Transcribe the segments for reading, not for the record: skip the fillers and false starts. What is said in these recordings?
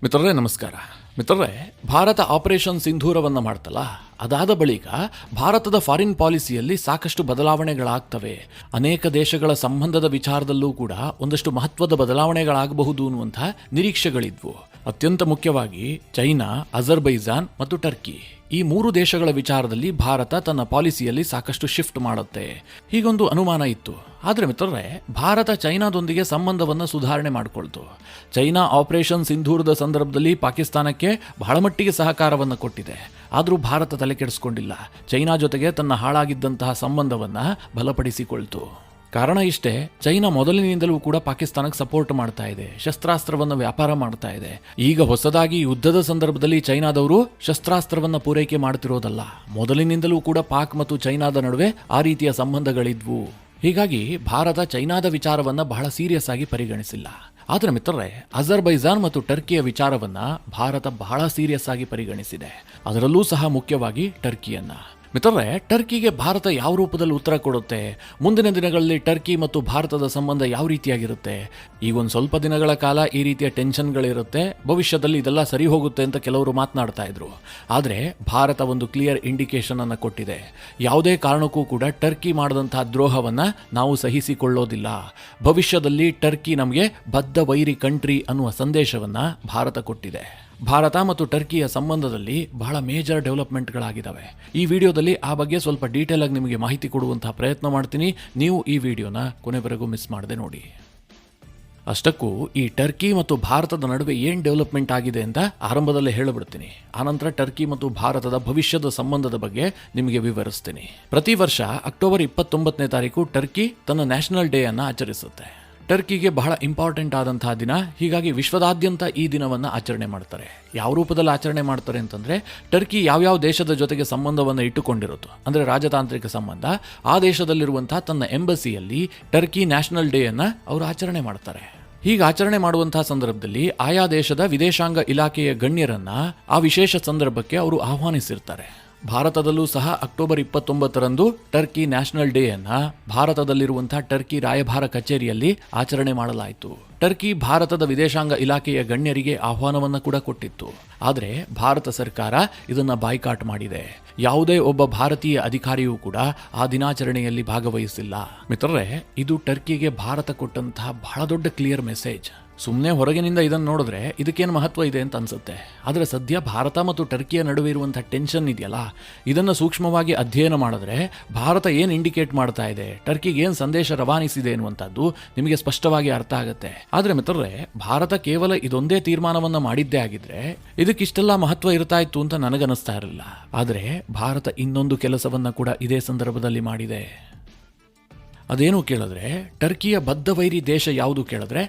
ಮಿತ್ರರೇ ನಮಸ್ಕಾರ. ಮಿತ್ರರೇ, ಭಾರತ ಆಪರೇಷನ್ ಸಿಂಧೂರವನ್ನು ಮಾಡ್ತಲ್ಲ, ಅದಾದ ಬಳಿಕ ಭಾರತದ ಫಾರಿನ್ ಪಾಲಿಸಿಯಲ್ಲಿ ಸಾಕಷ್ಟು ಬದಲಾವಣೆಗಳಾಗ್ತವೆ. ಅನೇಕ ದೇಶಗಳ ಸಂಬಂಧದ ವಿಚಾರದಲ್ಲೂ ಕೂಡ ಒಂದಷ್ಟು ಮಹತ್ವದ ಬದಲಾವಣೆಗಳಾಗಬಹುದು ಅನ್ನುವಂಥ ನಿರೀಕ್ಷೆಗಳಿದ್ವು. ಅತ್ಯಂತ ಮುಖ್ಯವಾಗಿ ಚೈನಾ, ಅಜರ್ಬೈಜಾನ್ ಮತ್ತು ಟರ್ಕಿ ಈ ಮೂರು ದೇಶಗಳ ವಿಚಾರದಲ್ಲಿ ಭಾರತ ತನ್ನ ಪಾಲಿಸಿಯಲ್ಲಿ ಸಾಕಷ್ಟು ಶಿಫ್ಟ್ ಮಾಡುತ್ತೆ, ಹೀಗೊಂದು ಅನುಮಾನ ಇತ್ತು. ಆದರೆ ಮಿತ್ರರೇ, ಭಾರತ ಚೈನಾದೊಂದಿಗೆ ಸಂಬಂಧವನ್ನು ಸುಧಾರಣೆ ಮಾಡಿಕೊಳ್ತು. ಚೈನಾ ಆಪರೇಷನ್ ಸಿಂಧೂರದ ಸಂದರ್ಭದಲ್ಲಿ ಪಾಕಿಸ್ತಾನಕ್ಕೆ ಬಹಳ ಮಟ್ಟಿಗೆ ಸಹಕಾರವನ್ನು ಕೊಟ್ಟಿದೆ. ಆದರೂ ಭಾರತ ತಲೆ ಕೆಡಿಸ್ಕೊಂಡಿಲ್ಲ. ಚೈನಾ ಜೊತೆಗೆ ತನ್ನ ಹಾಳಾಗಿದ್ದಂತಹ ಸಂಬಂಧವನ್ನು ಬಲಪಡಿಸಿಕೊಳ್ತು. ಕಾರಣ ಇಷ್ಟೇ, ಚೈನಾ ಮೊದಲಿನಿಂದಲೂ ಕೂಡ ಪಾಕಿಸ್ತಾನಕ್ಕೆ ಸಪೋರ್ಟ್ ಮಾಡ್ತಾ ಇದೆ, ಶಸ್ತ್ರಾಸ್ತ್ರವನ್ನು ವ್ಯಾಪಾರ ಮಾಡ್ತಾ ಇದೆ. ಈಗ ಹೊಸದಾಗಿ ಯುದ್ಧದ ಸಂದರ್ಭದಲ್ಲಿ ಚೈನಾದವರು ಶಸ್ತ್ರಾಸ್ತ್ರವನ್ನು ಪೂರೈಕೆ ಮಾಡ್ತಿರೋದಲ್ಲ, ಮೊದಲಿನಿಂದಲೂ ಕೂಡ ಪಾಕ್ ಮತ್ತು ಚೈನಾದ ನಡುವೆ ಆ ರೀತಿಯ ಸಂಬಂಧಗಳಿದ್ವು. ಹೀಗಾಗಿ ಭಾರತ ಚೈನಾದ ವಿಚಾರವನ್ನ ಬಹಳ ಸೀರಿಯಸ್ ಆಗಿ ಪರಿಗಣಿಸಿಲ್ಲ. ಆದರೆ ಮಿತ್ರರೇ, ಅಜರ್ಬೈಜಾನ್ ಮತ್ತು ಟರ್ಕಿಯ ವಿಚಾರವನ್ನ ಭಾರತ ಬಹಳ ಸೀರಿಯಸ್ ಆಗಿ ಪರಿಗಣಿಸಿದೆ, ಅದರಲ್ಲೂ ಸಹ ಮುಖ್ಯವಾಗಿ ಟರ್ಕಿಯನ್ನ. ಮಿತ್ರರೇ, ಟರ್ಕಿಗೆ ಭಾರತ ಯಾವ ರೂಪದಲ್ಲಿ ಉತ್ತರ ಕೊಡುತ್ತೆ, ಮುಂದಿನ ದಿನಗಳಲ್ಲಿ ಟರ್ಕಿ ಮತ್ತು ಭಾರತದ ಸಂಬಂಧ ಯಾವ ರೀತಿಯಾಗಿರುತ್ತೆ, ಈಗ ಒಂದು ಸ್ವಲ್ಪ ದಿನಗಳ ಕಾಲ ಈ ರೀತಿಯ ಟೆನ್ಷನ್ಗಳಿರುತ್ತೆ, ಭವಿಷ್ಯದಲ್ಲಿ ಇದೆಲ್ಲ ಸರಿ ಹೋಗುತ್ತೆ ಅಂತ ಕೆಲವರು ಮಾತನಾಡ್ತಾ ಇದ್ರು. ಆದರೆ ಭಾರತ ಒಂದು ಕ್ಲಿಯರ್ ಇಂಡಿಕೇಶನ್ ಅನ್ನು ಕೊಟ್ಟಿದೆ. ಯಾವುದೇ ಕಾರಣಕ್ಕೂ ಕೂಡ ಟರ್ಕಿ ಮಾಡಿದಂತಹ ದ್ರೋಹವನ್ನು ನಾವು ಸಹಿಸಿಕೊಳ್ಳೋದಿಲ್ಲ. ಭವಿಷ್ಯದಲ್ಲಿ ಟರ್ಕಿ ನಮಗೆ ಬದ್ಧ ವೈರಿ ಕಂಟ್ರಿ ಅನ್ನುವ ಸಂದೇಶವನ್ನು ಭಾರತ ಕೊಟ್ಟಿದೆ. ಭಾರತ ಮತ್ತು ಟರ್ಕಿಯ ಸಂಬಂಧದಲ್ಲಿ ಬಹಳ ಮೇಜರ್ ಡೆವಲಪ್ಮೆಂಟ್ಗಳಾಗಿದ್ದಾವೆ. ಈ ವಿಡಿಯೋದಲ್ಲಿ ಆ ಬಗ್ಗೆ ಸ್ವಲ್ಪ ಡೀಟೇಲ್ ಆಗಿ ನಿಮಗೆ ಮಾಹಿತಿ ಕೊಡುವಂತಹ ಪ್ರಯತ್ನ ಮಾಡ್ತೀನಿ. ನೀವು ಈ ವಿಡಿಯೋನ ಕೊನೆವರೆಗೂ ಮಿಸ್ ಮಾಡದೆ ನೋಡಿ. ಅಷ್ಟಕ್ಕೂ ಈ ಟರ್ಕಿ ಮತ್ತು ಭಾರತದ ನಡುವೆ ಏನು ಡೆವಲಪ್ಮೆಂಟ್ ಆಗಿದೆ ಅಂತ ಆರಂಭದಲ್ಲೇ ಹೇಳಿಬಿಡ್ತೀನಿ. ಆನಂತರ ಟರ್ಕಿ ಮತ್ತು ಭಾರತದ ಭವಿಷ್ಯದ ಸಂಬಂಧದ ಬಗ್ಗೆ ನಿಮಗೆ ವಿವರಿಸ್ತೀನಿ. ಪ್ರತಿ ವರ್ಷ ಅಕ್ಟೋಬರ್ 29ನೇ ತಾರೀಕು ಟರ್ಕಿ ತನ್ನ ನ್ಯಾಷನಲ್ ಡೇ ಅನ್ನು ಆಚರಿಸುತ್ತೆ. ಟರ್ಕಿಗೆ ಬಹಳ ಇಂಪಾರ್ಟೆಂಟ್ ಆದಂತಹ ದಿನ, ಹೀಗಾಗಿ ವಿಶ್ವದಾದ್ಯಂತ ಈ ದಿನವನ್ನು ಆಚರಣೆ ಮಾಡ್ತಾರೆ. ಯಾವ ರೂಪದಲ್ಲಿ ಆಚರಣೆ ಮಾಡ್ತಾರೆ ಅಂತಂದರೆ, ಟರ್ಕಿ ಯಾವ್ಯಾವ ದೇಶದ ಜೊತೆಗೆ ಸಂಬಂಧವನ್ನು ಇಟ್ಟುಕೊಂಡಿರುತ್ತೋ, ಅಂದರೆ ರಾಜತಾಂತ್ರಿಕ ಸಂಬಂಧ, ಆ ದೇಶದಲ್ಲಿರುವಂತಹ ತನ್ನ ಎಂಬಸಿಯಲ್ಲಿ ಟರ್ಕಿ ನ್ಯಾಷನಲ್ ಡೇಯನ್ನು ಅವರು ಆಚರಣೆ ಮಾಡ್ತಾರೆ. ಹೀಗೆ ಆಚರಣೆ ಮಾಡುವಂತಹ ಸಂದರ್ಭದಲ್ಲಿ ಆಯಾ ದೇಶದ ವಿದೇಶಾಂಗ ಇಲಾಖೆಯ ಗಣ್ಯರನ್ನ ಆ ವಿಶೇಷ ಸಂದರ್ಭಕ್ಕೆ ಅವರು ಆಹ್ವಾನಿಸಿರ್ತಾರೆ. ಭಾರತದಲ್ಲೂ ಸಹ ಅಕ್ಟೋಬರ್ 29ರಂದು ಟರ್ಕಿ ನ್ಯಾಷನಲ್ ಡೇ ಅನ್ನ ಭಾರತದಲ್ಲಿರುವಂತಹ ಟರ್ಕಿ ರಾಯಭಾರ ಕಚೇರಿಯಲ್ಲಿ ಆಚರಣೆ ಮಾಡಲಾಯಿತು. ಟರ್ಕಿ ಭಾರತದ ವಿದೇಶಾಂಗ ಇಲಾಖೆಯ ಗಣ್ಯರಿಗೆ ಆಹ್ವಾನವನ್ನು ಕೂಡ ಕೊಟ್ಟಿತ್ತು. ಆದರೆ ಭಾರತ ಸರ್ಕಾರ ಇದನ್ನ ಬಾಯ್ಕಾಟ್ ಮಾಡಿದೆ. ಯಾವುದೇ ಒಬ್ಬ ಭಾರತೀಯ ಅಧಿಕಾರಿಯೂ ಕೂಡ ಆ ದಿನಾಚರಣೆಯಲ್ಲಿ ಭಾಗವಹಿಸಿಲ್ಲ. ಮಿತ್ರರೇ, ಇದು ಟರ್ಕಿಗೆ ಭಾರತ ಕೊಟ್ಟಂತಹ ಬಹಳ ದೊಡ್ಡ ಕ್ಲಿಯರ್ ಮೆಸೇಜ್. ಸುಮ್ಮನೆ ಹೊರಗಿನಿಂದ ಇದನ್ನು ನೋಡಿದ್ರೆ ಇದಕ್ಕೇನು ಮಹತ್ವ ಇದೆ ಅಂತ ಅನ್ಸುತ್ತೆ. ಆದರೆ ಸದ್ಯ ಭಾರತ ಮತ್ತು ಟರ್ಕಿಯ ನಡುವೆ ಇರುವಂತಹ ಟೆನ್ಷನ್ ಇದೆಯಲ್ಲ, ಇದನ್ನು ಸೂಕ್ಷ್ಮವಾಗಿ ಅಧ್ಯಯನ ಮಾಡಿದ್ರೆ ಭಾರತ ಏನು ಇಂಡಿಕೇಟ್ ಮಾಡ್ತಾ ಇದೆ, ಟರ್ಕಿಗೆ ಏನು ಸಂದೇಶ ರವಾನಿಸಿದೆ ಎನ್ನುವಂಥದ್ದು ನಿಮಗೆ ಸ್ಪಷ್ಟವಾಗಿ ಅರ್ಥ ಆಗುತ್ತೆ. ಆದರೆ ಮಿತ್ರರೇ, ಭಾರತ ಕೇವಲ ಇದೊಂದೇ ತೀರ್ಮಾನವನ್ನು ಮಾಡಿದ್ದೇ ಆಗಿದ್ರೆ ಇದಕ್ಕಿಷ್ಟೆಲ್ಲ ಮಹತ್ವ ಇರ್ತಾ ಇತ್ತು ಅಂತ ನನಗನ್ನಿಸ್ತಾ ಇರಲಿಲ್ಲ. ಆದರೆ ಭಾರತ ಇನ್ನೊಂದು ಕೆಲಸವನ್ನ ಕೂಡ ಇದೇ ಸಂದರ್ಭದಲ್ಲಿ ಮಾಡಿದೆ. ಅದೇನು ಕೇಳಿದ್ರೆ, ಟರ್ಕಿಯ ಬದ್ಧ ವೈರಿ ದೇಶ ಯಾವುದು ಕೇಳಿದ್ರೆ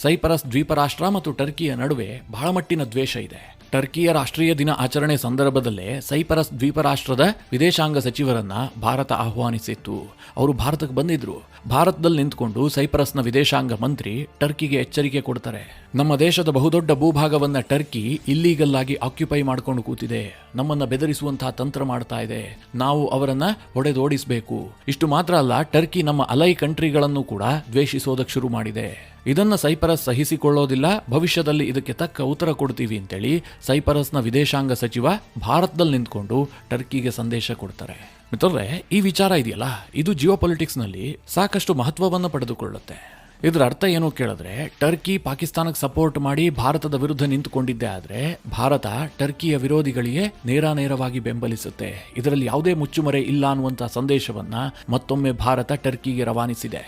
ಸೈಪರಸ್ ದ್ವೀಪ ರಾಷ್ಟ್ರ ಮತ್ತು ಟರ್ಕಿಯ ನಡುವೆ ಬಹಳ ಮಟ್ಟಿನ ದ್ವೇಷ ಇದೆ. ಟರ್ಕಿಯ ರಾಷ್ಟ್ರೀಯ ದಿನ ಆಚರಣೆ ಸಂದರ್ಭದಲ್ಲೇ ಸೈಪರಸ್ ದ್ವೀಪ ರಾಷ್ಟ್ರದ ವಿದೇಶಾಂಗ ಸಚಿವರನ್ನ ಭಾರತ ಆಹ್ವಾನಿಸಿತ್ತು. ಅವರು ಭಾರತಕ್ಕೆ ಬಂದಿದ್ರು. ಭಾರತದಲ್ಲಿ ನಿಂತ್ಕೊಂಡು ಸೈಪ್ರಸ್ನ ವಿದೇಶಾಂಗ ಮಂತ್ರಿ ಟರ್ಕಿಗೆ ಎಚ್ಚರಿಕೆ ಕೊಡ್ತಾರೆ. ನಮ್ಮ ದೇಶದ ಬಹುದೊಡ್ಡ ಭೂಭಾಗವನ್ನ ಟರ್ಕಿ ಇಲ್ಲೀಗಲ್ ಆಗಿ ಆಕ್ಯುಪೈ ಮಾಡ್ಕೊಂಡು ಕೂತಿದೆ, ನಮ್ಮನ್ನ ಬೆದರಿಸುವಂತಹ ತಂತ್ರ ಮಾಡ್ತಾ ಇದೆ, ನಾವು ಅವರನ್ನ ಹೊಡೆದೋಡಿಸಬೇಕು. ಇಷ್ಟು ಮಾತ್ರ ಅಲ್ಲ, ಟರ್ಕಿ ನಮ್ಮ ಅಲೈ ಕಂಟ್ರಿಗಳನ್ನು ಕೂಡ ದ್ವೇಷಿಸೋದಕ್ಕೆ ಶುರು ಮಾಡಿದೆ. ಇದನ್ನ ಸೈಪರಸ್ ಸಹಿಸಿಕೊಳ್ಳೋದಿಲ್ಲ, ಭವಿಷ್ಯದಲ್ಲಿ ಇದಕ್ಕೆ ತಕ್ಕ ಉತ್ತರ ಕೊಡ್ತೀವಿ ಅಂತೇಳಿ ಸೈಪರಸ್ನ ವಿದೇಶಾಂಗ ಸಚಿವ ಭಾರತದಲ್ಲಿ ನಿಂತ್ಕೊಂಡು ಟರ್ಕಿಗೆ ಸಂದೇಶ ಕೊಡ್ತಾರೆ. ಮಿತ್ರರೇ, ಈ ವಿಚಾರ ಇದೆಯಲ್ಲ, ಇದು ಜಿಯೋಪೊಲಿಟಿಕ್ಸ್ನಲ್ಲಿ ಸಾಕಷ್ಟು ಮಹತ್ವವನ್ನು ಪಡೆದುಕೊಳ್ಳುತ್ತೆ. ಇದರ ಅರ್ಥ ಏನು ಕೇಳಿದ್ರೆ, ಟರ್ಕಿ ಪಾಕಿಸ್ತಾನಕ್ಕೆ ಸಪೋರ್ಟ್ ಮಾಡಿ ಭಾರತದ ವಿರುದ್ಧ ನಿಂತುಕೊಂಡಿದ್ದೆ ಆದರೆ ಭಾರತ ಟರ್ಕಿಯ ವಿರೋಧಿಗಳಿಗೆ ನೇರವಾಗಿ ಬೆಂಬಲಿಸುತ್ತೆ. ಇದರಲ್ಲಿ ಯಾವುದೇ ಮುಚ್ಚುಮರೆ ಇಲ್ಲ ಅನ್ನುವಂಥ ಸಂದೇಶವನ್ನ ಮತ್ತೊಮ್ಮೆ ಭಾರತ ಟರ್ಕಿಗೆ ರವಾನಿಸಿದೆ.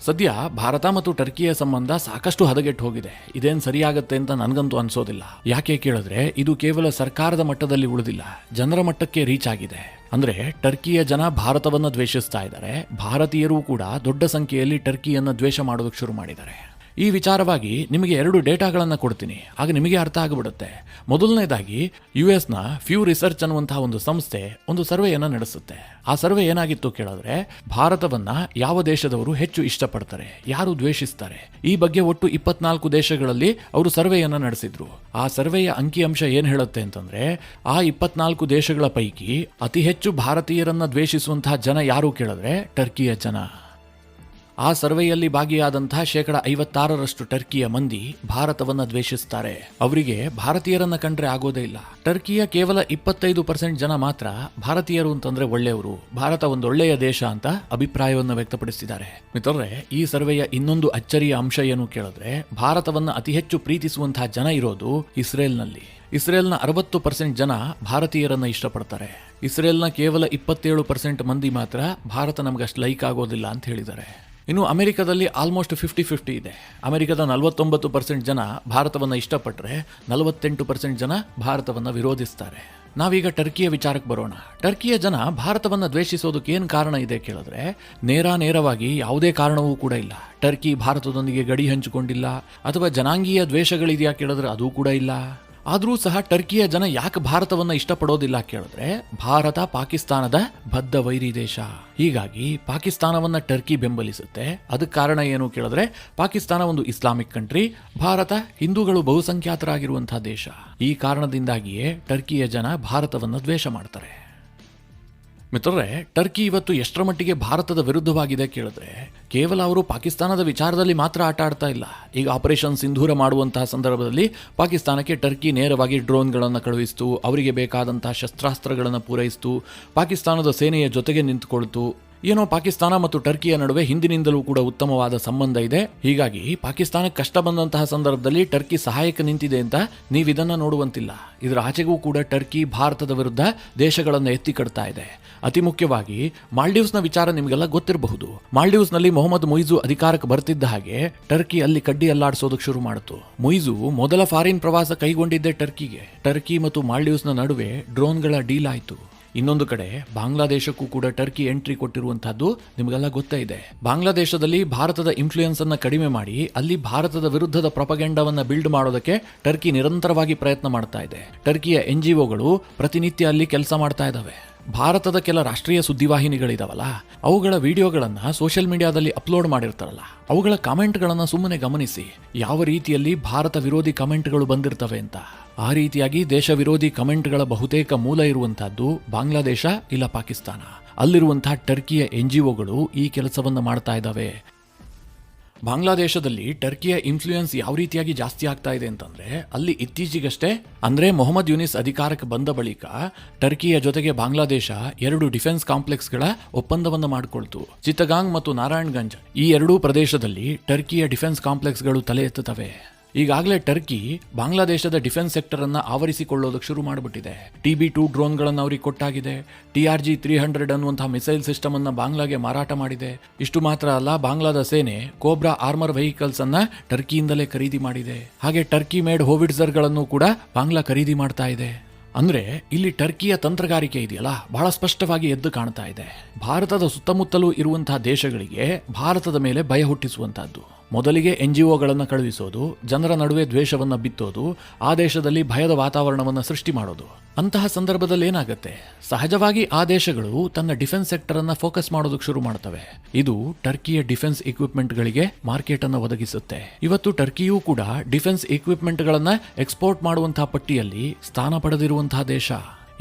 ಸದ್ಯ ಭಾರತ ಮತ್ತು ಟರ್ಕಿಯ ಸಂಬಂಧ ಸಾಕಷ್ಟು ಹದಗೆಟ್ಟು ಹೋಗಿದೆ. ಇದೇನು ಸರಿಯಾಗತ್ತೆ ಅಂತ ನನಗಂತೂ ಅನ್ಸೋದಿಲ್ಲ. ಯಾಕೆ ಕೇಳಿದ್ರೆ, ಇದು ಕೇವಲ ಸರ್ಕಾರದ ಮಟ್ಟದಲ್ಲಿ ಉಳಿದಿಲ್ಲ, ಜನರ ಮಟ್ಟಕ್ಕೆ ರೀಚ್ ಆಗಿದೆ. ಅಂದ್ರೆ ಟರ್ಕಿಯ ಜನ ಭಾರತವನ್ನು ದ್ವೇಷಿಸ್ತಾ ಇದ್ದಾರೆ, ಭಾರತೀಯರು ಕೂಡ ದೊಡ್ಡ ಸಂಖ್ಯೆಯಲ್ಲಿ ಟರ್ಕಿಯನ್ನು ದ್ವೇಷ ಮಾಡೋದಕ್ಕೆ ಶುರು ಮಾಡಿದ್ದಾರೆ. ಈ ವಿಚಾರವಾಗಿ ನಿಮಗೆ 2 ಡೇಟಾಗಳನ್ನು ಕೊಡ್ತೀನಿ, ಆಗ ನಿಮಗೆ ಅರ್ಥ ಆಗಿಬಿಡುತ್ತೆ. ಮೊದಲನೇದಾಗಿ US ನ ಫ್ಯೂ ರಿಸರ್ಚ್ ಅನ್ನುವಂತಹ ಒಂದು ಸಂಸ್ಥೆ ಒಂದು ಸರ್ವೆಯನ್ನು ನಡೆಸುತ್ತೆ. ಆ ಸರ್ವೆ ಏನಾಗಿತ್ತು ಕೇಳಿದ್ರೆ, ಭಾರತವನ್ನ ಯಾವ ದೇಶದವರು ಹೆಚ್ಚು ಇಷ್ಟಪಡ್ತಾರೆ, ಯಾರು ದ್ವೇಷಿಸ್ತಾರೆ, ಈ ಬಗ್ಗೆ ಒಟ್ಟು 24 ದೇಶಗಳಲ್ಲಿ ಅವರು ಸರ್ವೆಯನ್ನು ನಡೆಸಿದ್ರು. ಆ ಸರ್ವೆಯ ಅಂಕಿಅಂಶ ಏನ್ ಹೇಳುತ್ತೆ ಅಂತಂದ್ರೆ, ಆ 24 ದೇಶಗಳ ಪೈಕಿ ಅತಿ ಹೆಚ್ಚು ಭಾರತೀಯರನ್ನ ದ್ವೇಷಿಸುವಂತಹ ಜನ ಯಾರು ಕೇಳಿದ್ರೆ ಟರ್ಕಿಯ ಜನ. ಆ ಸರ್ವೆಯಲ್ಲಿ ಭಾಗಿಯಾದಂತಹ 56% ಟರ್ಕಿಯ ಮಂದಿ ಭಾರತವನ್ನ ದ್ವೇಷಿಸ್ತಾರೆ. ಅವರಿಗೆ ಭಾರತೀಯರನ್ನ ಕಂಡ್ರೆ ಆಗೋದೇ ಇಲ್ಲ. ಟರ್ಕಿಯ ಕೇವಲ 25% ಜನ ಮಾತ್ರ ಭಾರತೀಯರು ಅಂತಂದ್ರೆ ಒಳ್ಳೆಯವರು, ಭಾರತ ಒಂದೊಳ್ಳೆಯ ದೇಶ ಅಂತ ಅಭಿಪ್ರಾಯವನ್ನು ವ್ಯಕ್ತಪಡಿಸಿದ್ದಾರೆ. ಮಿತ್ರರೇ, ಈ ಸರ್ವೆಯ ಇನ್ನೊಂದು ಅಚ್ಚರಿಯ ಅಂಶ ಏನು ಕೇಳಿದ್ರೆ, ಭಾರತವನ್ನ ಅತಿ ಹೆಚ್ಚು ಪ್ರೀತಿಸುವಂತಹ ಜನ ಇರೋದು ಇಸ್ರೇಲ್ನಲ್ಲಿ. ಇಸ್ರೇಲ್ನ 60% ಜನ ಭಾರತೀಯರನ್ನ ಇಷ್ಟಪಡ್ತಾರೆ. ಇಸ್ರೇಲ್ನ ಕೇವಲ 27% ಮಂದಿ ಮಾತ್ರ ಭಾರತ ನಮಗಷ್ಟು ಲೈಕ್ ಆಗೋದಿಲ್ಲ ಅಂತ ಹೇಳಿದ್ದಾರೆ. ಇನ್ನು ಅಮೆರಿಕದಲ್ಲಿ ಆಲ್ಮೋಸ್ಟ್ 50-50 ಇದೆ. ಅಮೆರಿಕದ 49% ಜನ ಭಾರತವನ್ನು ಇಷ್ಟಪಟ್ಟರೆ 48% ಜನ ಭಾರತವನ್ನು ವಿರೋಧಿಸ್ತಾರೆ. ನಾವೀಗ ಟರ್ಕಿಯ ವಿಚಾರಕ್ಕೆ ಬರೋಣ. ಟರ್ಕಿಯ ಜನ ಭಾರತವನ್ನು ದ್ವೇಷಿಸೋದಕ್ಕೆ ಏನು ಕಾರಣ ಇದೆ ಕೇಳಿದ್ರೆ, ನೇರವಾಗಿ ಯಾವುದೇ ಕಾರಣವೂ ಕೂಡ ಇಲ್ಲ. ಟರ್ಕಿ ಭಾರತದೊಂದಿಗೆ ಗಡಿ ಹಂಚಿಕೊಂಡಿಲ್ಲ, ಅಥವಾ ಜನಾಂಗೀಯ ದ್ವೇಷಗಳಿದೆಯಾ ಕೇಳಿದ್ರೆ ಅದೂ ಕೂಡ ಇಲ್ಲ. ಆದರೂ ಸಹ ಟರ್ಕಿಯ ಜನ ಯಾಕೆ ಭಾರತವನ್ನು ಇಷ್ಟಪಡೋದಿಲ್ಲ ಕೇಳಿದ್ರೆ, ಭಾರತ ಪಾಕಿಸ್ತಾನದ ಬದ್ಧ ವೈರಿ ದೇಶ. ಹೀಗಾಗಿ ಪಾಕಿಸ್ತಾನವನ್ನ ಟರ್ಕಿ ಬೆಂಬಲಿಸುತ್ತೆ. ಅದಕ್ಕೆ ಕಾರಣ ಏನು ಕೇಳಿದ್ರೆ, ಪಾಕಿಸ್ತಾನ ಒಂದು ಇಸ್ಲಾಮಿಕ್ ಕಂಟ್ರಿ, ಭಾರತ ಹಿಂದೂಗಳು ಬಹುಸಂಖ್ಯಾತರಾಗಿರುವಂತಹ ದೇಶ. ಈ ಕಾರಣದಿಂದಾಗಿಯೇ ಟರ್ಕಿಯ ಜನ ಭಾರತವನ್ನು ದ್ವೇಷ ಮಾಡ್ತಾರೆ. ಮಿತ್ರರೇ, ಟರ್ಕಿ ಇವತ್ತು ಎಷ್ಟರ ಮಟ್ಟಿಗೆ ಭಾರತದ ವಿರುದ್ಧವಾಗಿದೆ ಕೇಳಿದ್ರೆ, ಕೇವಲ ಅವರು ಪಾಕಿಸ್ತಾನದ ವಿಚಾರದಲ್ಲಿ ಮಾತ್ರ ಆಟ ಆಡ್ತಾ ಇಲ್ಲ. ಈಗ ಆಪರೇಷನ್ ಸಿಂಧೂರ ಮಾಡುವಂತಹ ಸಂದರ್ಭದಲ್ಲಿ ಪಾಕಿಸ್ತಾನಕ್ಕೆ ಟರ್ಕಿ ನೇರವಾಗಿ ಡ್ರೋನ್ಗಳನ್ನು ಕಳುಹಿಸಿತು, ಅವರಿಗೆ ಬೇಕಾದಂತಹ ಶಸ್ತ್ರಾಸ್ತ್ರಗಳನ್ನು ಪೂರೈಸಿತು, ಪಾಕಿಸ್ತಾನದ ಸೇನೆಯ ಜೊತೆಗೆ ನಿಂತುಕೊಳ್ತು. ಏನೋ ಪಾಕಿಸ್ತಾನ ಮತ್ತು ಟರ್ಕಿಯ ನಡುವೆ ಹಿಂದಿನಿಂದಲೂ ಕೂಡ ಉತ್ತಮವಾದ ಸಂಬಂಧ ಇದೆ. ಹೀಗಾಗಿ ಪಾಕಿಸ್ತಾನಕ್ಕೆ ಕಷ್ಟ ಬಂದಂತಹ ಸಂದರ್ಭದಲ್ಲಿ ಟರ್ಕಿ ಸಹಾಯಕ್ಕೆ ನಿಂತಿದೆ ಅಂತ ನೀವಿದನ್ನ ನೋಡುವಂತಿಲ್ಲ. ಇದರ ಆಚೆಗೂ ಕೂಡ ಟರ್ಕಿ ಭಾರತದ ವಿರುದ್ಧ ದೇಶಗಳನ್ನು ಎತ್ತಿ ಕಟ್ತಾ ಇದೆ. ಅತಿ ಮುಖ್ಯವಾಗಿ ಮಾಲ್ಡೀವ್ಸ್ನ ವಿಚಾರ ನಿಮಗೆಲ್ಲ ಗೊತ್ತಿರಬಹುದು. ಮಾಲ್ಡೀವ್ಸ್ನಲ್ಲಿ ಮೊಹಮ್ಮದ್ ಮುಯಿಜು ಅಧಿಕಾರಕ್ಕೆ ಬರ್ತಿದ್ದ ಹಾಗೆ ಟರ್ಕಿ ಅಲ್ಲಿ ಕಡ್ಡಿ ಅಲ್ಲಾಡಿಸೋದಕ್ಕೆ ಶುರು ಮಾಡಿತು. ಮುಯಿಜು ಮೊದಲ ಫಾರಿನ್ ಪ್ರವಾಸ ಕೈಗೊಂಡಿದ್ದೆ ಟರ್ಕಿಗೆ. ಟರ್ಕಿ ಮತ್ತು ಮಾಲ್ಡೀವ್ಸ್ನ ನಡುವೆ ಡ್ರೋನ್ಗಳ ಡೀಲ್ ಆಯಿತು. ಇನ್ನೊಂದು ಕಡೆ ಬಾಂಗ್ಲಾದೇಶಕ್ಕೂ ಕೂಡ ಟರ್ಕಿ ಎಂಟ್ರಿ ಕೊಟ್ಟಿರುವಂತಹದ್ದು ನಿಮಗೆಲ್ಲ ಗೊತ್ತೇ ಇದೆ. ಬಾಂಗ್ಲಾದೇಶದಲ್ಲಿ ಭಾರತದ ಇನ್ಫ್ಲೂಯೆನ್ಸ್ ಅನ್ನ ಕಡಿಮೆ ಮಾಡಿ ಅಲ್ಲಿ ಭಾರತದ ವಿರುದ್ಧದ ಪ್ರೊಪಗೆಂಡವನ್ನ ಬಿಲ್ಡ್ ಮಾಡೋದಕ್ಕೆ ಟರ್ಕಿ ನಿರಂತರವಾಗಿ ಪ್ರಯತ್ನ ಮಾಡ್ತಾ ಇದೆ. ಟರ್ಕಿಯ NGOಗಳು ಪ್ರತಿನಿತ್ಯ ಅಲ್ಲಿ ಕೆಲಸ ಮಾಡ್ತಾ ಇದ್ದಾವೆ. ಭಾರತದ ಕೆಲ ರಾಷ್ಟ್ರೀಯ ಸುದ್ದಿವಾಹಿನಿಗಳಿದಾವಲ್ಲ, ಅವುಗಳ ವಿಡಿಯೋಗಳನ್ನ ಸೋಷಿಯಲ್ ಮೀಡಿಯಾದಲ್ಲಿ ಅಪ್ಲೋಡ್ ಮಾಡಿರ್ತಾರಲ್ಲ, ಅವುಗಳ ಕಮೆಂಟ್ಗಳನ್ನ ಸುಮ್ಮನೆ ಗಮನಿಸಿ, ಯಾವ ರೀತಿಯಲ್ಲಿ ಭಾರತ ವಿರೋಧಿ ಕಮೆಂಟ್ಗಳು ಬಂದಿರ್ತವೆ ಅಂತ. ಆ ರೀತಿಯಾಗಿ ದೇಶ ವಿರೋಧಿ ಕಮೆಂಟ್ಗಳ ಬಹುತೇಕ ಮೂಲ ಇರುವಂತಹದ್ದು ಬಾಂಗ್ಲಾದೇಶ ಇಲ್ಲ ಪಾಕಿಸ್ತಾನ. ಅಲ್ಲಿರುವಂತಹ ಟರ್ಕಿಯ NGOಗಳು ಈ ಕೆಲಸವನ್ನ ಮಾಡ್ತಾ ಇದ್ದಾವೆ. ಬಾಂಗ್ಲಾದೇಶದಲ್ಲಿ ಟರ್ಕಿಯ ಇನ್ಫ್ಲೂಯೆನ್ಸ್ ಯಾವ ರೀತಿಯಾಗಿ ಜಾಸ್ತಿ ಆಗ್ತಾ ಇದೆ ಅಂತಂದ್ರೆ, ಅಲ್ಲಿ ಇತ್ತೀಚೆಗಷ್ಟೇ ಅಂದ್ರೆ ಮೊಹಮ್ಮದ್ ಯೂನಿಸ್ ಅಧಿಕಾರಕ್ಕೆ ಬಂದ ಬಳಿಕ ಟರ್ಕಿಯ ಜೊತೆಗೆ ಬಾಂಗ್ಲಾದೇಶ 2 ಡಿಫೆನ್ಸ್ ಕಾಂಪ್ಲೆಕ್ಸ್ಗಳ ಒಪ್ಪಂದವನ್ನು ಮಾಡಿಕೊಳ್ತು. ಚಿತ್ತಗಾಂಗ್ ಮತ್ತು ನಾರಾಯಣ್ಗಂಜ್ ಈ ಎರಡೂ ಪ್ರದೇಶದಲ್ಲಿ ಟರ್ಕಿಯ ಡಿಫೆನ್ಸ್ ಕಾಂಪ್ಲೆಕ್ಸ್ಗಳು ತಲೆ ಎತ್ತುತ್ತವೆ. ಈಗಾಗಲೇ ಟರ್ಕಿ ಬಾಂಗ್ಲಾದೇಶದ ಡಿಫೆನ್ಸ್ ಸೆಕ್ಟರ್ ಅನ್ನ ಆವರಿಸಿಕೊಳ್ಳೋದಕ್ಕೆ ಶುರು ಮಾಡಿಬಿಟ್ಟಿದೆ. TB2 ಡ್ರೋನ್ಗಳನ್ನು ಅವರಿಗೆ ಕೊಟ್ಟಾಗಿದೆ. TRG-300 ಅನ್ನುವಂತಹ ಮಿಸೈಲ್ ಸಿಸ್ಟಮ್ ಅನ್ನ ಬಾಂಗ್ಲಾಗೆ ಮಾರಾಟ ಮಾಡಿದೆ. ಇಷ್ಟು ಮಾತ್ರ ಅಲ್ಲ, ಬಾಂಗ್ಲಾದ ಸೇನೆ ಕೋಬ್ರಾ ಆರ್ಮರ್ ವೆಹಿಕಲ್ಸ್ ಅನ್ನ ಟರ್ಕಿಯಿಂದಲೇ ಖರೀದಿ ಮಾಡಿದೆ. ಹಾಗೆ ಟರ್ಕಿ ಮೇಡ್ ಹೋವಿಟ್ಸರ್ ಗಳನ್ನು ಕೂಡ ಬಾಂಗ್ಲಾ ಖರೀದಿ ಮಾಡ್ತಾ ಇದೆ. ಅಂದ್ರೆ ಇಲ್ಲಿ ಟರ್ಕಿಯ ತಂತ್ರಗಾರಿಕೆ ಇದೆಯಲ್ಲ, ಬಹಳ ಸ್ಪಷ್ಟವಾಗಿ ಎದ್ದು ಕಾಣ್ತಾ ಇದೆ. ಭಾರತದ ಸುತ್ತಮುತ್ತಲೂ ಇರುವಂತಹ ದೇಶಗಳಿಗೆ ಭಾರತದ ಮೇಲೆ ಭಯ ಹುಟ್ಟಿಸುವಂತಹದ್ದು. ಮೊದಲಿಗೆ NGOಗಳನ್ನು ಕಳುಹಿಸೋದು, ಜನರ ನಡುವೆ ದ್ವೇಷವನ್ನು ಬಿತ್ತೋದು, ಆ ದೇಶದಲ್ಲಿ ಭಯದ ವಾತಾವರಣವನ್ನು ಸೃಷ್ಟಿ ಮಾಡೋದು. ಅಂತಹ ಸಂದರ್ಭದಲ್ಲಿ ಏನಾಗುತ್ತೆ, ಸಹಜವಾಗಿ ಆ ದೇಶಗಳು ತನ್ನ ಡಿಫೆನ್ಸ್ ಸೆಕ್ಟರ್ ಅನ್ನ ಫೋಕಸ್ ಮಾಡೋದಕ್ಕೆ ಶುರು ಮಾಡ್ತವೆ. ಇದು ಟರ್ಕಿಯ ಡಿಫೆನ್ಸ್ ಇಕ್ವಿಪ್ಮೆಂಟ್ಗಳಿಗೆ ಮಾರ್ಕೆಟ್ ಅನ್ನು ಒದಗಿಸುತ್ತೆ. ಇವತ್ತು ಟರ್ಕಿಯೂ ಕೂಡ ಡಿಫೆನ್ಸ್ ಇಕ್ವಿಪ್ಮೆಂಟ್ಗಳನ್ನ ಎಕ್ಸ್ಪೋರ್ಟ್ ಮಾಡುವಂತಹ ಪಟ್ಟಿಯಲ್ಲಿ ಸ್ಥಾನ ಪಡೆದಿರುವಂತಹ ದೇಶ.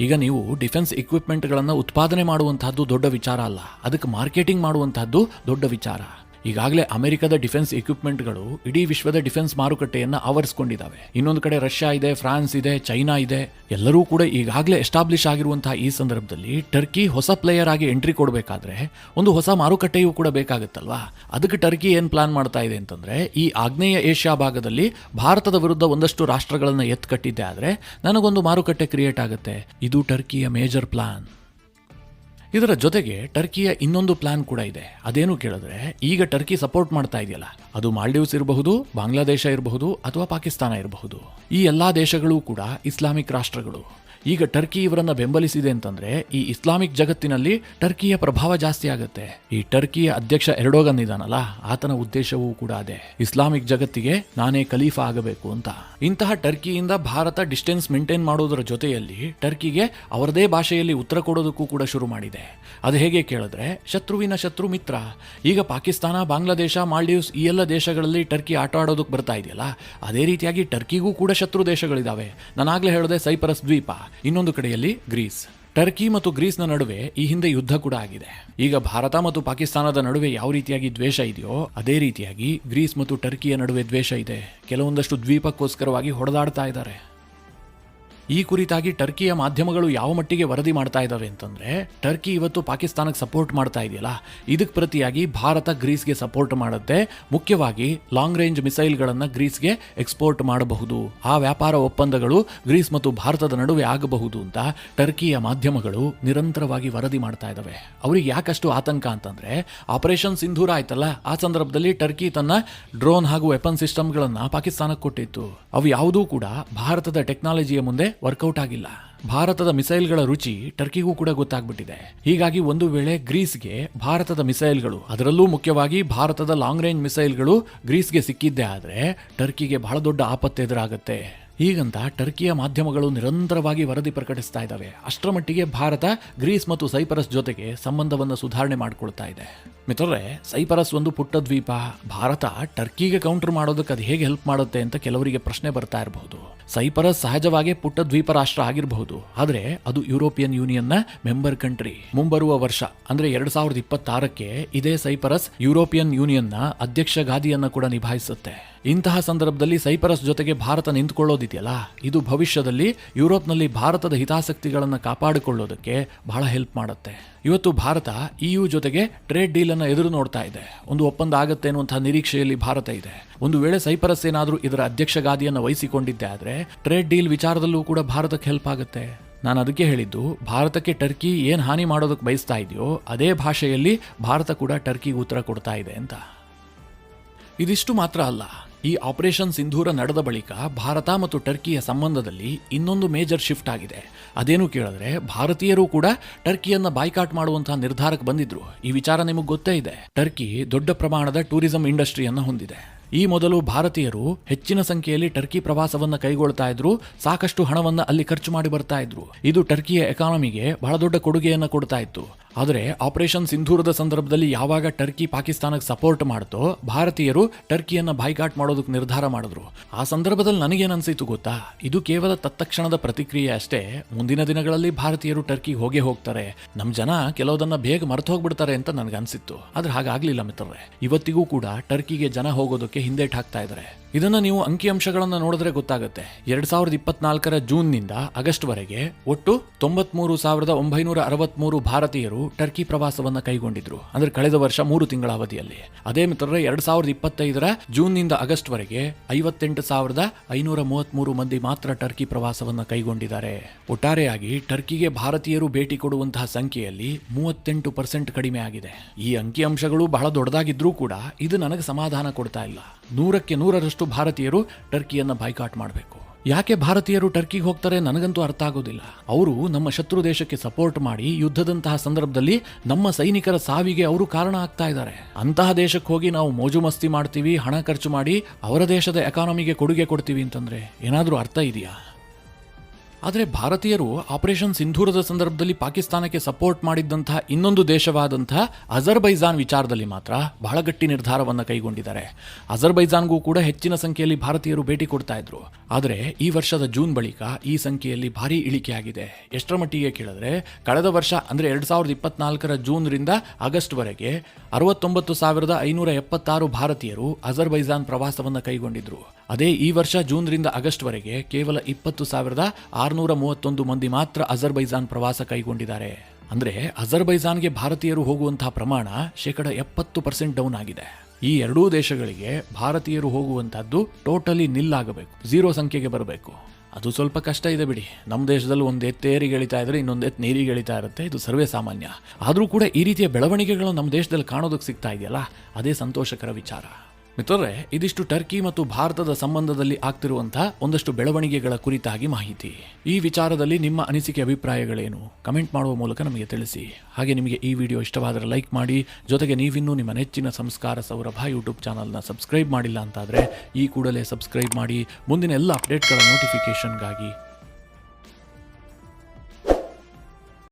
ಈಗ ನೀವು ಡಿಫೆನ್ಸ್ ಇಕ್ವಿಪ್ಮೆಂಟ್ಗಳನ್ನು ಉತ್ಪಾದನೆ ಮಾಡುವಂತಹದ್ದು ದೊಡ್ಡ ವಿಚಾರ ಅಲ್ಲ, ಅದಕ್ಕೆ ಮಾರ್ಕೆಟಿಂಗ್ ಮಾಡುವಂತಹದ್ದು ದೊಡ್ಡ ವಿಚಾರ. ಈಗಾಗಲೇ ಅಮೆರಿಕದ ಡಿಫೆನ್ಸ್ ಇಕ್ವಿಪ್ಮೆಂಟ್ಗಳು ಇಡೀ ವಿಶ್ವದ ಡಿಫೆನ್ಸ್ ಮಾರುಕಟ್ಟೆಯನ್ನ ಆವರಿಸಿಕೊಂಡಿದ್ದಾವೆ. ಇನ್ನೊಂದು ಕಡೆ ರಷ್ಯಾ ಇದೆ, ಫ್ರಾನ್ಸ್ ಇದೆ, ಚೈನಾ ಇದೆ. ಎಲ್ಲರೂ ಕೂಡ ಈಗಾಗಲೇ ಎಸ್ಟಾಬ್ಲಿಷ್ ಆಗಿರುವಂತಹ ಈ ಸಂದರ್ಭದಲ್ಲಿ ಟರ್ಕಿ ಹೊಸ ಪ್ಲೇಯರ್ ಆಗಿ ಎಂಟ್ರಿ ಕೊಡಬೇಕಾದ್ರೆ ಒಂದು ಹೊಸ ಮಾರುಕಟ್ಟೆಯೂ ಕೂಡ ಬೇಕಾಗುತ್ತಲ್ವಾ. ಅದಕ್ಕೆ ಟರ್ಕಿ ಏನ್ ಪ್ಲಾನ್ ಮಾಡ್ತಾ ಇದೆ ಅಂತಂದ್ರೆ, ಈ ಆಗ್ನೇಯ ಏಷ್ಯಾ ಭಾಗದಲ್ಲಿ ಭಾರತದ ವಿರುದ್ಧ ಒಂದಷ್ಟು ರಾಷ್ಟ್ರಗಳನ್ನ ಎತ್ಕಟ್ಟಿದ್ದೆ ಆದ್ರೆ ನನಗೊಂದು ಮಾರುಕಟ್ಟೆ ಕ್ರಿಯೇಟ್ ಆಗುತ್ತೆ. ಇದು ಟರ್ಕಿಯ ಮೇಜರ್ ಪ್ಲಾನ್. ಇದರ ಜೊತೆಗೆ ಟರ್ಕಿಯ ಇನ್ನೊಂದು ಪ್ಲಾನ್ ಕೂಡ ಇದೆ. ಅದೇನು ಕೇಳಿದ್ರೆ, ಈಗ ಟರ್ಕಿ ಸಪೋರ್ಟ್ ಮಾಡ್ತಾ ಇದೆಯಲ್ಲ, ಅದು ಮಾಲ್ಡೀವ್ಸ್ ಇರಬಹುದು, ಬಾಂಗ್ಲಾದೇಶ ಇರಬಹುದು, ಅಥವಾ ಪಾಕಿಸ್ತಾನ ಇರಬಹುದು. ಈ ಎಲ್ಲಾ ದೇಶಗಳು ಕೂಡ ಇಸ್ಲಾಮಿಕ್ ರಾಷ್ಟ್ರಗಳು. ಈಗ ಟರ್ಕಿ ಇವರನ್ನ ಬೆಂಬಲಿಸಿದೆ ಅಂತಂದ್ರೆ ಈ ಇಸ್ಲಾಮಿಕ್ ಜಗತ್ತಿನಲ್ಲಿ ಟರ್ಕಿಯ ಪ್ರಭಾವ ಜಾಸ್ತಿ ಆಗುತ್ತೆ. ಈ ಟರ್ಕಿಯ ಅಧ್ಯಕ್ಷ ಎರ್ಡೋಗನ್ ಇದಾನಲ್ಲ, ಆತನ ಉದ್ದೇಶವೂ ಕೂಡ ಅದೇ, ಇಸ್ಲಾಮಿಕ್ ಜಗತ್ತಿಗೆ ನಾನೇ ಖಲೀಫಾ ಆಗಬೇಕು ಅಂತ. ಇಂತಹ ಟರ್ಕಿಯಿಂದ ಭಾರತ ಡಿಸ್ಟೆನ್ಸ್ ಮೇಂಟೈನ್ ಮಾಡೋದರ ಜೊತೆಯಲ್ಲಿ ಟರ್ಕಿಗೆ ಅವರದೇ ಭಾಷೆಯಲ್ಲಿ ಉತ್ತರ ಕೊಡೋದಕ್ಕೂ ಕೂಡ ಶುರು ಮಾಡಿದೆ. ಅದು ಹೇಗೆ ಕೇಳಿದ್ರೆ, ಶತ್ರುವಿನ ಶತ್ರು ಮಿತ್ರ. ಈಗ ಪಾಕಿಸ್ತಾನ, ಬಾಂಗ್ಲಾದೇಶ, ಮಾಲ್ಡೀವ್ಸ್ ಈ ಎಲ್ಲ ದೇಶಗಳಲ್ಲಿ ಟರ್ಕಿ ಆಟ ಆಡೋದಕ್ಕೆ ಬರ್ತಾ ಇದೆಯಲ್ಲ, ಅದೇ ರೀತಿಯಾಗಿ ಟರ್ಕಿಗೂ ಕೂಡ ಶತ್ರು ದೇಶಗಳಿದಾವೆ. ನಾನಾಗ್ಲೇ ಹೇಳಿದೆ ಸೈಪ್ರಸ್ ದ್ವೀಪ, ಇನ್ನೊಂದು ಕಡೆಯಲ್ಲಿ ಗ್ರೀಸ್. ಟರ್ಕಿ ಮತ್ತು ಗ್ರೀಸ್ನ ನಡುವೆ ಈ ಹಿಂದೆ ಯುದ್ಧ ಕೂಡ ಆಗಿದೆ. ಈಗ ಭಾರತ ಮತ್ತು ಪಾಕಿಸ್ತಾನದ ನಡುವೆ ಯಾವ ರೀತಿಯಾಗಿ ದ್ವೇಷ ಇದೆಯೋ ಅದೇ ರೀತಿಯಾಗಿ ಗ್ರೀಸ್ ಮತ್ತು ಟರ್ಕಿಯ ನಡುವೆ ದ್ವೇಷ ಇದೆ. ಕೆಲವೊಂದಷ್ಟು ದ್ವೀಪಕ್ಕೋಸ್ಕರವಾಗಿ ಹೊಡೆದಾಡ್ತಾ ಇದ್ದಾರೆ. ಈ ಕುರಿತಾಗಿ ಟರ್ಕಿಯ ಮಾಧ್ಯಮಗಳು ಯಾವ ಮಟ್ಟಿಗೆ ವರದಿ ಮಾಡ್ತಾ ಇದ್ದಾವೆ ಅಂತಂದ್ರೆ, ಟರ್ಕಿ ಇವತ್ತು ಪಾಕಿಸ್ತಾನಕ್ಕೆ ಸಪೋರ್ಟ್ ಮಾಡ್ತಾ ಇದೆಯಲ್ಲ, ಇದಕ್ಕೆ ಪ್ರತಿಯಾಗಿ ಭಾರತ ಗ್ರೀಸ್ಗೆ ಸಪೋರ್ಟ್ ಮಾಡುತ್ತೆ. ಮುಖ್ಯವಾಗಿ ಲಾಂಗ್ ರೇಂಜ್ ಮಿಸೈಲ್ಗಳನ್ನು ಗ್ರೀಸ್ಗೆ ಎಕ್ಸ್ಪೋರ್ಟ್ ಮಾಡಬಹುದು. ಆ ವ್ಯಾಪಾರ ಒಪ್ಪಂದಗಳು ಗ್ರೀಸ್ ಮತ್ತು ಭಾರತದ ನಡುವೆ ಆಗಬಹುದು ಅಂತ ಟರ್ಕಿಯ ಮಾಧ್ಯಮಗಳು ನಿರಂತರವಾಗಿ ವರದಿ ಮಾಡ್ತಾ ಇದ್ದಾವೆ. ಅವ್ರಿಗೆ ಯಾಕಷ್ಟು ಆತಂಕ ಅಂತಂದ್ರೆ, ಆಪರೇಷನ್ ಸಿಂಧೂರ ಆಯ್ತಲ್ಲ, ಆ ಸಂದರ್ಭದಲ್ಲಿ ಟರ್ಕಿ ತನ್ನ ಡ್ರೋನ್ ಹಾಗೂ ವೆಪನ್ ಸಿಸ್ಟಮ್ಗಳನ್ನು ಪಾಕಿಸ್ತಾನಕ್ಕೆ ಕೊಟ್ಟಿತ್ತು. ಅವು ಯಾವುದೂ ಕೂಡ ಭಾರತದ ಟೆಕ್ನಾಲಜಿಯ ಮುಂದೆ ವರ್ಕೌಟ್ ಆಗಿಲ್ಲ. ಭಾರತದ ಮಿಸೈಲ್ಗಳ ರುಚಿ ಟರ್ಕಿಗೂ ಕೂಡ ಗೊತ್ತಾಗ್ಬಿಟ್ಟಿದೆ. ಹೀಗಾಗಿ ಒಂದು ವೇಳೆ ಗ್ರೀಸ್ಗೆ ಭಾರತದ ಮಿಸೈಲ್ಗಳು, ಅದರಲ್ಲೂ ಮುಖ್ಯವಾಗಿ ಭಾರತದ ಲಾಂಗ್ ರೇಂಜ್ ಮಿಸೈಲ್ಗಳು ಗ್ರೀಸ್ಗೆ ಸಿಕ್ಕಿದ್ದೇ ಆದ್ರೆ ಟರ್ಕಿಗೆ ಬಹಳ ದೊಡ್ಡ ಆಪತ್ತು ಎದುರಾಗುತ್ತೆ. ಹೀಗಂತ ಟರ್ಕಿಯ ಮಾಧ್ಯಮಗಳು ನಿರಂತರವಾಗಿ ವರದಿ ಪ್ರಕಟಿಸ್ತಾ ಇದ್ದಾವೆ. ಅಷ್ಟರ ಮಟ್ಟಿಗೆ ಭಾರತ ಗ್ರೀಸ್ ಮತ್ತು ಸೈಪ್ರಸ್ ಜೊತೆಗೆ ಸಂಬಂಧವನ್ನು ಸುಧಾರಣೆ ಮಾಡಿಕೊಳ್ತಾ ಇದೆ. ಮಿತ್ರರೇ, ಸೈಪ್ರಸ್ ಒಂದು ಪುಟ್ಟ ದ್ವೀಪ. ಭಾರತ ಟರ್ಕಿಗೆ ಕೌಂಟರ್ ಮಾಡೋದಕ್ಕೆ ಅದು ಹೇಗೆ ಹೆಲ್ಪ್ ಮಾಡುತ್ತೆ ಅಂತ ಕೆಲವರಿಗೆ ಪ್ರಶ್ನೆ ಬರ್ತಾ ಇರಬಹುದು. ಸೈಪ್ರಸ್ ಸಹಜವಾಗಿ ಪುಟ್ಟ ದ್ವೀಪ ರಾಷ್ಟ್ರ ಆಗಿರಬಹುದು, ಆದರೆ ಅದು ಯುರೋಪಿಯನ್ ಯೂನಿಯನ್ನ ಮೆಂಬರ್ ಕಂಟ್ರಿ. ಮುಂಬರುವ ವರ್ಷ ಅಂದ್ರೆ 2026ಕ್ಕೆ ಇದೇ ಸೈಪ್ರಸ್ ಯುರೋಪಿಯನ್ ಯೂನಿಯನ್ನ ಅಧ್ಯಕ್ಷ ಗಾದಿಯನ್ನ ಕೂಡ ನಿಭಾಯಿಸುತ್ತೆ. ಇಂತಹ ಸಂದರ್ಭದಲ್ಲಿ ಸೈಪ್ರಸ್ ಜೊತೆಗೆ ಭಾರತ ನಿಂತುಕೊಳ್ಳೋದಿದೆಯಲ್ಲ, ಇದು ಭವಿಷ್ಯದಲ್ಲಿ ಯುರೋಪ್ನಲ್ಲಿ ಭಾರತದ ಹಿತಾಸಕ್ತಿಗಳನ್ನು ಕಾಪಾಡಿಕೊಳ್ಳೋದಕ್ಕೆ ಬಹಳ ಹೆಲ್ಪ್ ಮಾಡುತ್ತೆ. ಇವತ್ತು ಭಾರತ EU ಜೊತೆಗೆ ಟ್ರೇಡ್ ಡೀಲ್ ಅನ್ನು ಎದುರು ನೋಡ್ತಾ ಇದೆ. ಒಂದು ಒಪ್ಪಂದ ಆಗುತ್ತೆ ಅನ್ನುವಂತಹ ನಿರೀಕ್ಷೆಯಲ್ಲಿ ಭಾರತ ಇದೆ. ಒಂದು ವೇಳೆ ಸೈಪ್ರಸ್ ಏನಾದರೂ ಇದರ ಅಧ್ಯಕ್ಷ ಗಾದಿಯನ್ನು ವಹಿಸಿಕೊಂಡಿದ್ದೆ ಆದ್ರೆ ಟ್ರೇಡ್ ಡೀಲ್ ವಿಚಾರದಲ್ಲೂ ಕೂಡ ಭಾರತಕ್ಕೆ ಹೆಲ್ಪ್ ಆಗುತ್ತೆ. ನಾನು ಅದಕ್ಕೆ ಹೇಳಿದ್ದು, ಭಾರತಕ್ಕೆ ಟರ್ಕಿ ಏನ್ ಹಾನಿ ಮಾಡೋದಕ್ಕೆ ಬಯಸ್ತಾ ಇದೆಯೋ ಅದೇ ಭಾಷೆಯಲ್ಲಿ ಭಾರತ ಕೂಡ ಟರ್ಕಿಗೆ ಉತ್ತರ ಕೊಡ್ತಾ ಇದೆ ಅಂತ. ಇದಿಷ್ಟು ಮಾತ್ರ ಅಲ್ಲ, ಈ ಆಪರೇಷನ್ ಸಿಂಧೂರ ನಡೆದ ಬಳಿಕ ಭಾರತ ಮತ್ತು ಟರ್ಕಿಯ ಸಂಬಂಧದಲ್ಲಿ ಇನ್ನೊಂದು ಮೇಜರ್ ಶಿಫ್ಟ್ ಆಗಿದೆ. ಅದೇನು ಕೇಳಿದ್ರೆ, ಭಾರತೀಯರು ಕೂಡ ಟರ್ಕಿಯನ್ನ ಬಾಯ್ಕಾಟ್ ಮಾಡುವಂತಹ ನಿರ್ಧಾರಕ್ಕೆ ಬಂದಿದ್ರು. ಈ ವಿಚಾರ ನಿಮಗೆ ಗೊತ್ತೇ ಇದೆ. ಟರ್ಕಿ ದೊಡ್ಡ ಪ್ರಮಾಣದ ಟೂರಿಸಂ ಇಂಡಸ್ಟ್ರಿಯನ್ನ ಹೊಂದಿದೆ. ಈ ಮೊದಲು ಭಾರತೀಯರು ಹೆಚ್ಚಿನ ಸಂಖ್ಯೆಯಲ್ಲಿ ಟರ್ಕಿ ಪ್ರವಾಸವನ್ನ ಕೈಗೊಳ್ತಾ ಇದ್ರು, ಸಾಕಷ್ಟು ಹಣವನ್ನ ಅಲ್ಲಿ ಖರ್ಚು ಮಾಡಿ ಬರ್ತಾ ಇದ್ರು. ಇದು ಟರ್ಕಿಯ ಎಕಾನಮಿಗೆ ಬಹಳ ದೊಡ್ಡ ಕೊಡುಗೆಯನ್ನ ಕೊಡ್ತಾ ಇತ್ತು. ಆದರೆ ಆಪರೇಷನ್ ಸಿಂಧೂರದ ಸಂದರ್ಭದಲ್ಲಿ ಯಾವಾಗ ಟರ್ಕಿ ಪಾಕಿಸ್ತಾನಕ್ಕೆ ಸಪೋರ್ಟ್ ಮಾಡ್ತೋ, ಭಾರತೀಯರು ಟರ್ಕಿಯನ್ನ ಬಾಯ್ಕಾಟ್ ಮಾಡೋದಕ್ಕೆ ನಿರ್ಧಾರ ಮಾಡಿದ್ರು. ಆ ಸಂದರ್ಭದಲ್ಲಿ ನನಗೇನು ಅನ್ಸಿತ್ತು ಗೊತ್ತಾ, ಇದು ಕೇವಲ ತತ್ಕ್ಷಣದ ಪ್ರತಿಕ್ರಿಯೆ ಅಷ್ಟೇ. ಮುಂದಿನ ದಿನಗಳಲ್ಲಿ ಭಾರತೀಯರು ಟರ್ಕಿಗೆ ಹೋಗ್ತಾರೆ, ನಮ್ಮ ಜನ ಕೆಲವುದನ್ನ ಬೇಗ ಮರೆತು ಹೋಗ್ಬಿಡ್ತಾರೆ ಅಂತ ನನಗನ್ಸಿತ್ತು. ಆದ್ರೆ ಹಾಗಾಗ್ಲಿಲ್ಲ ಮಿತ್ರರೇ. ಇವತ್ತಿಗೂ ಕೂಡ ಟರ್ಕಿಗೆ ಜನ ಹೋಗೋದಕ್ಕೆ ಹಿಂದೇಟ್ ಹಾಕ್ತಾ ಇದ್ದಾರೆ. ಇದನ್ನ ನೀವು ಅಂಕಿಅಂಶಗಳನ್ನ ನೋಡಿದ್ರೆ ಗೊತ್ತಾಗುತ್ತೆ. 2024ರ ಜೂನ್ನಿಂದ ಆಗಸ್ಟ್ ವರೆಗೆ ಒಟ್ಟು 93,963 ಭಾರತೀಯರು ಟರ್ಕಿ ಪ್ರವಾಸವನ್ನ ಕೈಗೊಂಡಿದ್ರು. ಅಂದ್ರೆ ಕಳೆದ ವರ್ಷ 3 ತಿಂಗಳ ಅವಧಿಯಲ್ಲಿ. ಅದೇ ಮಿತ್ರರೇ, 2025ರ ಜೂನ್ನಿಂದ ಆಗಸ್ಟ್ ವರೆಗೆ 58,533 ಮಂದಿ ಮಾತ್ರ ಟರ್ಕಿ ಪ್ರವಾಸವನ್ನ ಕೈಗೊಂಡಿದ್ದಾರೆ. ಒಟ್ಟಾರೆಯಾಗಿ ಟರ್ಕಿಗೆ ಭಾರತೀಯರು ಭೇಟಿ ಕೊಡುವಂತಹ ಸಂಖ್ಯೆಯಲ್ಲಿ 38% ಕಡಿಮೆ ಆಗಿದೆ. ಈ ಅಂಕಿಅಂಶಗಳು ಬಹಳ ದೊಡ್ಡದಾಗಿದ್ರೂ ಕೂಡ ಇದು ನನಗೆ ಸಮಾಧಾನ ಕೊಡ್ತಾ ಇಲ್ಲ. 100ಕ್ಕೆ 100ರಷ್ಟು ಭಾರತೀಯರು ಟರ್ಕಿಯನ್ನ ಬಾಯ್ಕಾಟ್ ಮಾಡಬೇಕು. ಯಾಕೆ ಭಾರತೀಯರು ಟರ್ಕಿಗೆ ಹೋಗ್ತಾರೆ ನನಗಂತೂ ಅರ್ಥ ಆಗೋದಿಲ್ಲ. ಅವರು ನಮ್ಮ ಶತ್ರು ದೇಶಕ್ಕೆ ಸಪೋರ್ಟ್ ಮಾಡಿ ಯುದ್ಧದಂತಹ ಸಂದರ್ಭದಲ್ಲಿ ನಮ್ಮ ಸೈನಿಕರ ಸಾವಿಗೆ ಅವರು ಕಾರಣ ಆಗ್ತಾ ಇದ್ದಾರೆ. ಅಂತಹ ದೇಶಕ್ಕೆ ಹೋಗಿ ನಾವು ಮೋಜು ಮಸ್ತಿ ಮಾಡ್ತೀವಿ, ಹಣ ಖರ್ಚು ಮಾಡಿ ಅವರ ದೇಶದ ಎಕಾನಮಿಗೆ ಕೊಡುಗೆ ಕೊಡ್ತೀವಿ ಅಂತಂದ್ರೆ ಏನಾದರೂ ಅರ್ಥ ಇದೆಯಾ? ಆದರೆ ಭಾರತೀಯರು ಆಪರೇಷನ್ ಸಿಂಧೂರದ ಸಂದರ್ಭದಲ್ಲಿ ಪಾಕಿಸ್ತಾನಕ್ಕೆ ಸಪೋರ್ಟ್ ಮಾಡಿದ್ದಂತಹ ಇನ್ನೊಂದು ದೇಶವಾದಂತಹ ಅಜರ್ಬೈಜಾನ್ ವಿಚಾರದಲ್ಲಿ ಮಾತ್ರ ಬಹಳ ಗಟ್ಟಿ ನಿರ್ಧಾರವನ್ನು ಕೈಗೊಂಡಿದ್ದಾರೆ. ಅಜರ್ಬೈಜಾನ್ಗೂ ಕೂಡ ಹೆಚ್ಚಿನ ಸಂಖ್ಯೆಯಲ್ಲಿ ಭಾರತೀಯರು ಭೇಟಿ ಕೊಡ್ತಾ ಇದ್ರು. ಆದರೆ ಈ ವರ್ಷದ ಜೂನ್ ಬಳಿಕ ಈ ಸಂಖ್ಯೆಯಲ್ಲಿ ಭಾರಿ ಇಳಿಕೆ ಆಗಿದೆ. ಎಷ್ಟರ ಮಟ್ಟಿಗೆ ಕೇಳಿದ್ರೆ, ಕಳೆದ ವರ್ಷ ಅಂದ್ರೆ 2024ರ ಜೂನ್ರಿಂದ ಆಗಸ್ಟ್ ವರೆಗೆ 69,576 ಭಾರತೀಯರು ಅಜರ್ಬೈಜಾನ್ ಪ್ರವಾಸವನ್ನು ಕೈಗೊಂಡಿದ್ರು. ಅದೇ ಈ ವರ್ಷ ಜೂನ್ರಿಂದ ಆಗಸ್ಟ್ ವರೆಗೆ ಕೇವಲ 20,631 ಮಂದಿ ಮಾತ್ರ ಅಜರ್ಬೈಜಾನ್ ಪ್ರವಾಸ ಕೈಗೊಂಡಿದ್ದಾರೆ. ಅಂದ್ರೆ ಅಜರ್ಬೈಜಾನ್ಗೆ ಭಾರತೀಯರು ಹೋಗುವಂತಹ ಪ್ರಮಾಣ 70% ಡೌನ್ ಆಗಿದೆ. ಈ ಎರಡೂ ದೇಶಗಳಿಗೆ ಭಾರತೀಯರು ಹೋಗುವಂತಹದ್ದು ಟೋಟಲಿ ನಿಲ್ಲಾಗಬೇಕು, 0 ಸಂಖ್ಯೆಗೆ ಬರಬೇಕು. ಅದು ಸ್ವಲ್ಪ ಕಷ್ಟ ಇದೆ ಬಿಡಿ. ನಮ್ಮ ದೇಶದಲ್ಲಿ ಒಂದು ಎತ್ತೇರಿಗೆ ಎಳಿತಾ ಇದ್ರೆ ಇನ್ನೊಂದು ಎತ್ತು ನೀರಿಗೆ ಎಳಿತಾ ಇರುತ್ತೆ, ಇದು ಸರ್ವೇ ಸಾಮಾನ್ಯ. ಆದರೂ ಕೂಡ ಈ ರೀತಿಯ ಬೆಳವಣಿಗೆಗಳು ನಮ್ಮ ದೇಶದಲ್ಲಿ ಕಾಣೋದಕ್ಕೆ ಸಿಗ್ತಾ ಇದೆಯಲ್ಲ, ಅದೇ ಸಂತೋಷಕರ ವಿಚಾರ. ಮಿತ್ರರೇ, ಇದಿಷ್ಟು ಟರ್ಕಿ ಮತ್ತು ಭಾರತದ ಸಂಬಂಧದಲ್ಲಿ ಆಗ್ತಿರುವಂತಹ ಒಂದಷ್ಟು ಬೆಳವಣಿಗೆಗಳ ಕುರಿತಾಗಿ ಮಾಹಿತಿ. ಈ ವಿಚಾರದಲ್ಲಿ ನಿಮ್ಮ ಅನಿಸಿಕೆ ಅಭಿಪ್ರಾಯಗಳೇನು? ಕಮೆಂಟ್ ಮಾಡುವ ಮೂಲಕ ನಮಗೆ ತಿಳಿಸಿ. ಹಾಗೆ ನಿಮಗೆ ಈ ವಿಡಿಯೋ ಇಷ್ಟವಾದರೆ ಲೈಕ್ ಮಾಡಿ. ಜೊತೆಗೆ ನೀವಿನ್ನೂ ನಿಮ್ಮ ನೆಚ್ಚಿನ ಸಂಸ್ಕಾರ ಸೌರಭ ಯೂಟ್ಯೂಬ್ ಚಾನಲ್ನ ಸಬ್ಸ್ಕ್ರೈಬ್ ಮಾಡಿಲ್ಲ ಅಂತಾದರೆ ಈ ಕೂಡಲೇ ಸಬ್ಸ್ಕ್ರೈಬ್ ಮಾಡಿ. ಮುಂದಿನ ಎಲ್ಲ ಅಪ್ಡೇಟ್ಗಳ ನೋಟಿಫಿಕೇಶನ್ಗಾಗಿ